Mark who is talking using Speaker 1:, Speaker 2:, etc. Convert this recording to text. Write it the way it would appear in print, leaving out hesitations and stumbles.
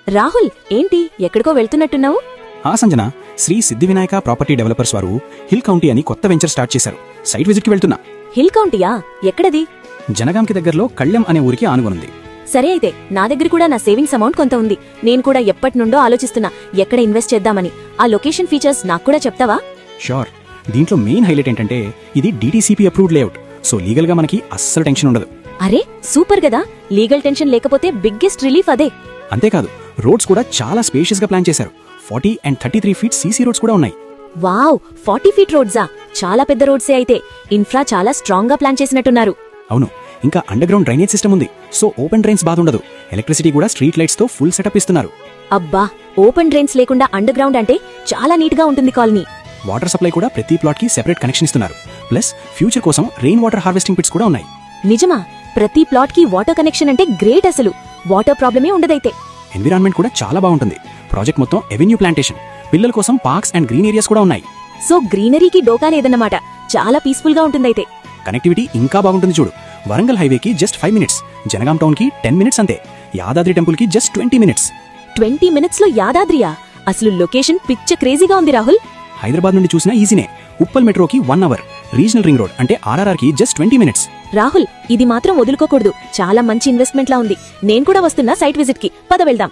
Speaker 1: రాహుల్, ఏంటి ఎక్కడికో వెళ్తున్నట్టున్నావు?
Speaker 2: సంజన, శ్రీ సిద్ధి Vinayaka property developers వారు హిల్ కౌంటీ అని కొత్త వెంచర్ స్టార్ట్ చేశారు. సైట్ విజిట్ కి వెళ్తున్నా.
Speaker 1: హిల్ కౌంటీయా? ఎక్కడది?
Speaker 2: జనగాంకి దగ్గరలో కళ్యం అనే ఊరికి ఆనుగునుంది.
Speaker 1: సరే అయితే, నా దగ్గర కూడా నా సేవింగ్స్ అమౌంట్ కొంత ఉంది. నేను కూడా ఎప్పటినుండో ఆలోచిస్తున్నా ఎక్కడ ఇన్వెస్ట్ చేద్దామని. ఆ లొకేషన్ ఫీచర్స్ నాకు కూడా చెప్తావా?
Speaker 2: షూర్. దీంట్లో మెయిన్ హైలైట్ ఏంటంటే ఇది DTCP approved layout. So legal గా మనకి అస్సలు టెన్షన్ ఉండదు.
Speaker 1: అరే సూపర్ కదా! లీగల్ టెన్షన్ లేకపోతే బిగ్గెస్ట్ రిలీఫ్ అదే.
Speaker 2: అంతేకాదు, రోడ్స్ కూడా చాలా స్పేషియస్ గా ప్లాన్ చేశారు. 40 and 33 ఫీట్ సీసీ రోడ్స్ కూడా ఉన్నాయి.
Speaker 1: వావ్, 40 ఫీట్ రోడ్సా? చాలా పెద్ద రోడ్సే అయితే. ఇన్ఫ్రా చాలా స్ట్రాంగ్ గా ప్లాన్ చేసినట్టున్నారు.
Speaker 2: అవును, ఇంకా అండర్ గ్రౌండ్ డ్రైనేజ్ సిస్టమ్ ఉంది. సో ఓపెన్ డ్రైన్స్ బాధ ఉండదు. ఎలక్ట్రిసిటీ కూడా స్ట్రీట్ లైట్స్ తో ఫుల్ సెటప్ ఇస్తున్నారు.
Speaker 1: అబ్బా, ఓపెన్ డ్రైన్స్ లేకుండా అండర్ గ్రౌండ్ అంటే చాలా నీట్ గా ఉంటుంది కాలనీ.
Speaker 2: వాటర్ సప్లై కూడా ప్రతి ప్లాట్ కి సెపరేట్ కనెక్షన్ ఇస్తున్నారు. ప్లస్ ఫ్యూచర్ కోసం రెయిన్ వాటర్ హార్వెస్టింగ్ పిట్స్ కూడా ఉన్నాయి.
Speaker 1: నిజమా? ప్రతి ప్లాట్ కి వాటర్ కనెక్షన్ అంటే గ్రేట్. అసలు వాటర్ ప్రాబ్లమే ఉండదైతే.
Speaker 2: ఎన్విరాన్మెంట్ కూడా చాలా బాగుంటుంది. ప్రాజెక్ట్ మొత్తం ఎవెన్యూ ప్లాంటేషన్, పిల్లల కోసం పార్క్స్ అండ్ గ్రీన్ ఏరియాస్ కూడా ఉన్నాయి.
Speaker 1: సో గ్రీనరీకి డోకా లేదన్నమాట. చాలా పీస్ఫుల్ గా ఉంటుందైతే.
Speaker 2: కనెక్టివిటీ ఇంకా బాగుంటుంది చూడు. వరంగల్ హైవేకి జస్ట్ 5 minutes, జనగాం టౌన్ కి 10 minutes అంతే. యాదాద్రి టెంపుల్ కి జస్ట్ 20 minutes.
Speaker 1: 20 minutes లో యాదాద్రియా? అసలు లొకేషన్ పిచ్చ క్రేజీగా ఉంది రాహుల్.
Speaker 2: హైదరాబాద్ నుండి చూసినా ఈజీనే. ఉప్పల్ మెట్రోకి 1 hour, రీజనల్ రింగ్ రోడ్ అంటే RRR కి జస్ట్ 20 minutes.
Speaker 1: రాహుల్, ఇది మాత్రం వదులుకోకూడదు. చాలా మంచి ఇన్వెస్ట్మెంట్ లా ఉంది. నేను కూడా వస్తున్నా సైట్ విజిట్ కి. పద వెళ్దాం.